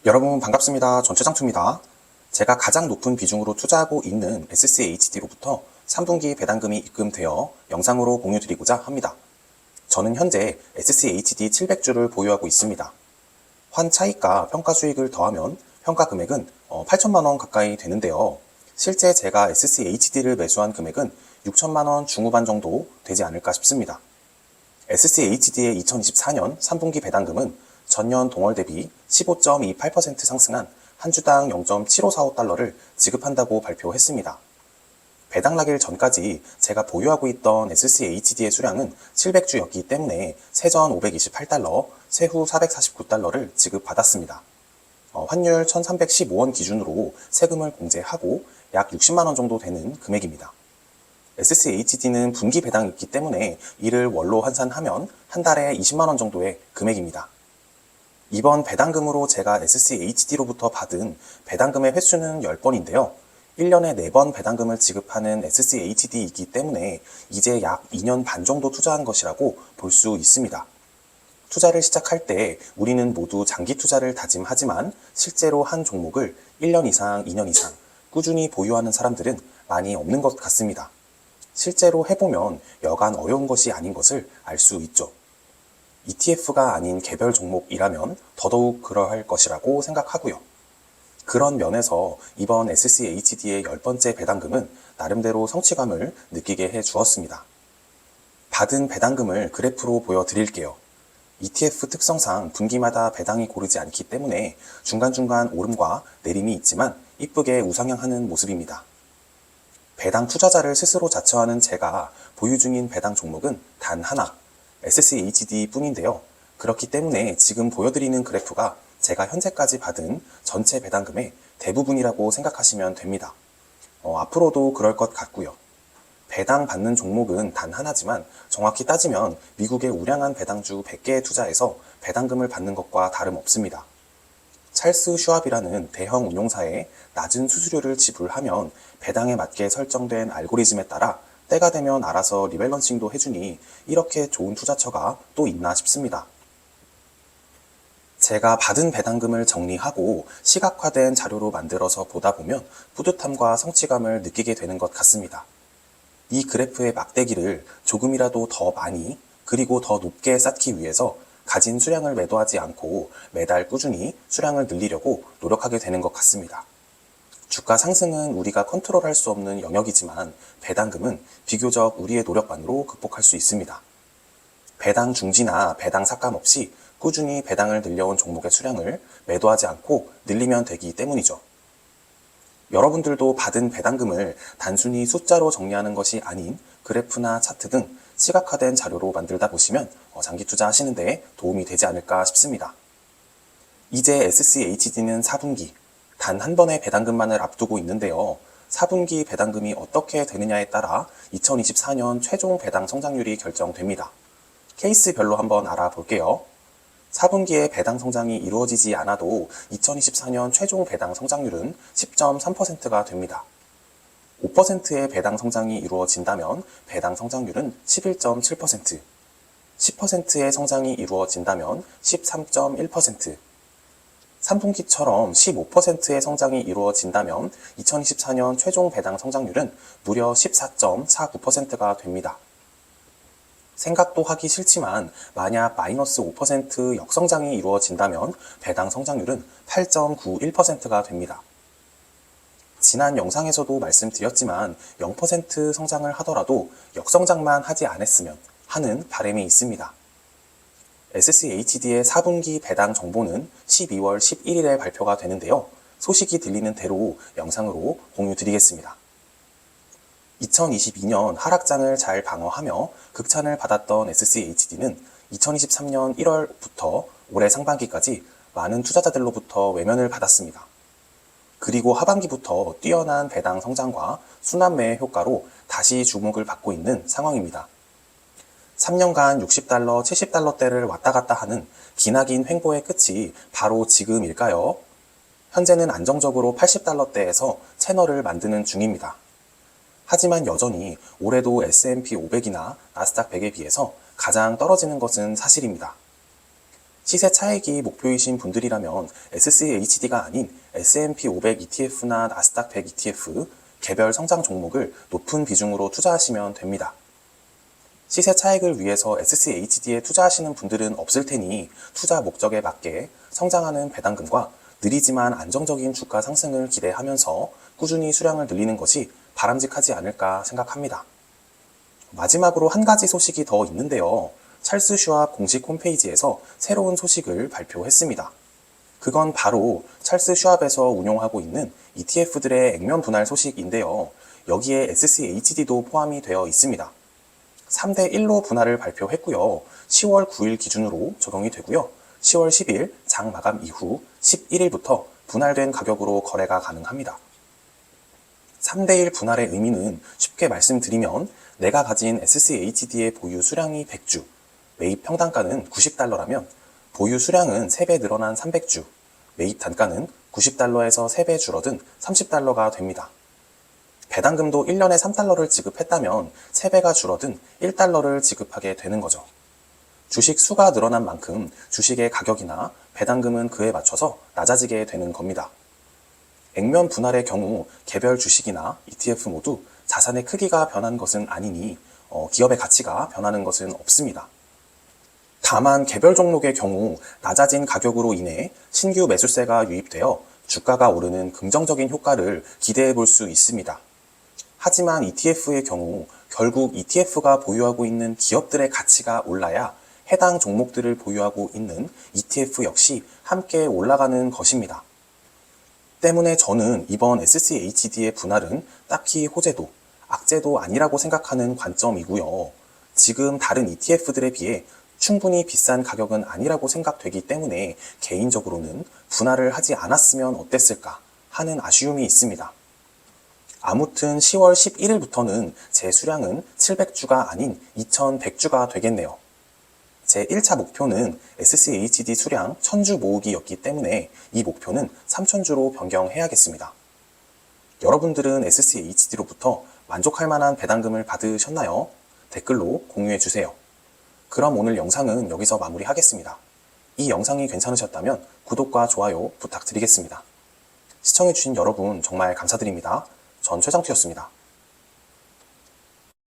여러분 반갑습니다. 전최장투입니다. 제가 가장 높은 비중으로 투자하고 있는 SCHD로부터 3분기 배당금이 입금되어 영상으로 공유드리고자 합니다. 저는 현재 SCHD 700주를 보유하고 있습니다. 환차익과 평가수익을 더하면 평가금액은 8천만 원 가까이 되는데요. 실제 제가 SCHD를 매수한 금액은 6천만 원 중후반 정도 되지 않을까 싶습니다. SCHD의 2024년 3분기 배당금은 전년 동월 대비 15.28% 상승한 한 주당 0.7545달러를 지급한다고 발표했습니다. 배당 나길 전까지 제가 보유하고 있던 SCHD의 수량은 700주였기 때문에 세전 528달러, 세후 449달러를 지급받았습니다. 환율 1315원 기준으로 세금을 공제하고 약 60만원 정도 되는 금액입니다. SCHD는 분기 배당이 있기 때문에 이를 월로 환산하면 한 달에 20만원 정도의 금액입니다. 이번 배당금으로 제가 SCHD로부터 받은 배당금의 횟수는 10번인데요. 1년에 4번 배당금을 지급하는 SCHD이기 때문에 이제 약 2년 반 정도 투자한 것이라고 볼 수 있습니다. 투자를 시작할 때 우리는 모두 장기 투자를 다짐하지만 실제로 한 종목을 1년 이상, 2년 이상 꾸준히 보유하는 사람들은 많이 없는 것 같습니다. 실제로 해보면 여간 어려운 것이 아닌 것을 알 수 있죠. ETF가 아닌 개별 종목이라면 더더욱 그러할 것이라고 생각하고요. 그런 면에서 이번 SCHD의 10번째 배당금은 나름대로 성취감을 느끼게 해 주었습니다. 받은 배당금을 그래프로 보여드릴게요. ETF 특성상 분기마다 배당이 고르지 않기 때문에 중간중간 오름과 내림이 있지만 이쁘게 우상향하는 모습입니다. 배당 투자자를 스스로 자처하는 제가 보유 중인 배당 종목은 단 하나, SCHD 뿐인데요. 그렇기 때문에 지금 보여드리는 그래프가 제가 현재까지 받은 전체 배당금의 대부분이라고 생각하시면 됩니다. 앞으로도 그럴 것 같고요. 배당 받는 종목은 단 하나지만 정확히 따지면 미국의 우량한 배당주 100개에 투자해서 배당금을 받는 것과 다름없습니다. 찰스 슈왑이라는 대형 운용사에 낮은 수수료를 지불하면 배당에 맞게 설정된 알고리즘에 따라 때가 되면 알아서 리밸런싱도 해주니 이렇게 좋은 투자처가 또 있나 싶습니다. 제가 받은 배당금을 정리하고 시각화된 자료로 만들어서 보다 보면 뿌듯함과 성취감을 느끼게 되는 것 같습니다. 이 그래프의 막대기를 조금이라도 더 많이 그리고 더 높게 쌓기 위해서 가진 수량을 매도하지 않고 매달 꾸준히 수량을 늘리려고 노력하게 되는 것 같습니다. 주가 상승은 우리가 컨트롤할 수 없는 영역이지만 배당금은 비교적 우리의 노력만으로 극복할 수 있습니다. 배당 중지나 배당 삭감 없이 꾸준히 배당을 늘려온 종목의 수량을 매도하지 않고 늘리면 되기 때문이죠. 여러분들도 받은 배당금을 단순히 숫자로 정리하는 것이 아닌 그래프나 차트 등 시각화된 자료로 만들다 보시면 장기 투자하시는 데 도움이 되지 않을까 싶습니다. 이제 SCHD는 4분기, 단 한 번의 배당금만을 앞두고 있는데요. 4분기 배당금이 어떻게 되느냐에 따라 2024년 최종 배당 성장률이 결정됩니다. 케이스별로 한번 알아볼게요. 4분기에 배당 성장이 이루어지지 않아도 2024년 최종 배당 성장률은 10.3%가 됩니다. 5%의 배당 성장이 이루어진다면 배당 성장률은 11.7%, 10%의 성장이 이루어진다면 13.1%, 3분기처럼 15%의 성장이 이루어진다면 2024년 최종 배당 성장률은 무려 14.49%가 됩니다. 생각도 하기 싫지만 만약 마이너스 5% 역성장이 이루어진다면 배당 성장률은 8.91%가 됩니다. 지난 영상에서도 말씀드렸지만 0% 성장을 하더라도 역성장만 하지 않았으면 하는 바람이 있습니다. SCHD의 4분기 배당 정보는 12월 11일에 발표가 되는데요. 소식이 들리는 대로 영상으로 공유드리겠습니다. 2022년 하락장을 잘 방어하며 극찬을 받았던 SCHD는 2023년 1월부터 올해 상반기까지 많은 투자자들로부터 외면을 받았습니다. 그리고 하반기부터 뛰어난 배당 성장과 순환매의 효과로 다시 주목을 받고 있는 상황입니다. 3년간 60달러, 70달러대를 왔다 갔다 하는 기나긴 횡보의 끝이 바로 지금일까요? 현재는 안정적으로 80달러대에서 채널을 만드는 중입니다. 하지만 여전히 올해도 S&P 500이나 나스닥 100에 비해서 가장 떨어지는 것은 사실입니다. 시세 차익이 목표이신 분들이라면 SCHD가 아닌 S&P 500 ETF나 나스닥 100 ETF, 개별 성장 종목을 높은 비중으로 투자하시면 됩니다. 시세 차익을 위해서 SCHD에 투자하시는 분들은 없을 테니 투자 목적에 맞게 성장하는 배당금과 느리지만 안정적인 주가 상승을 기대하면서 꾸준히 수량을 늘리는 것이 바람직하지 않을까 생각합니다. 마지막으로 한 가지 소식이 더 있는데요. 찰스 슈왑 공식 홈페이지에서 새로운 소식을 발표했습니다. 그건 바로 찰스 슈왑에서 운용하고 있는 ETF들의 액면 분할 소식인데요. 여기에 SCHD도 포함이 되어 있습니다. 3대 1로 분할을 발표했고요. 10월 9일 기준으로 적용이 되고요. 10월 10일 장 마감 이후 11일부터 분할된 가격으로 거래가 가능합니다. 3대 1 분할의 의미는 쉽게 말씀드리면 내가 가진 SCHD의 보유 수량이 100주, 매입 평단가는 $90라면 보유 수량은 3배 늘어난 300주, 매입 단가는 $90에서 3배 줄어든 $30가 됩니다. 배당금도 1년에 $3를 지급했다면 3배가 줄어든 $1를 지급하게 되는 거죠. 주식 수가 늘어난 만큼 주식의 가격이나 배당금은 그에 맞춰서 낮아지게 되는 겁니다. 액면 분할의 경우 개별 주식이나 ETF 모두 자산의 크기가 변한 것은 아니니 기업의 가치가 변하는 것은 없습니다. 다만 개별 종목의 경우 낮아진 가격으로 인해 신규 매수세가 유입되어 주가가 오르는 긍정적인 효과를 기대해 볼 수 있습니다. 하지만 ETF의 경우 결국 ETF가 보유하고 있는 기업들의 가치가 올라야 해당 종목들을 보유하고 있는 ETF 역시 함께 올라가는 것입니다. 때문에 저는 이번 SCHD의 분할은 딱히 호재도, 악재도 아니라고 생각하는 관점이고요. 지금 다른 ETF들에 비해 충분히 비싼 가격은 아니라고 생각되기 때문에 개인적으로는 분할을 하지 않았으면 어땠을까 하는 아쉬움이 있습니다. 아무튼 10월 11일부터는 제 수량은 700주가 아닌 2100주가 되겠네요. 제 1차 목표는 SCHD 수량 1000주 모으기였기 때문에 이 목표는 3000주로 변경해야겠습니다. 여러분들은 SCHD로부터 만족할 만한 배당금을 받으셨나요? 댓글로 공유해주세요. 그럼 오늘 영상은 여기서 마무리하겠습니다. 이 영상이 괜찮으셨다면 구독과 좋아요 부탁드리겠습니다. 시청해주신 여러분 정말 감사드립니다. 전 최장투였습니다.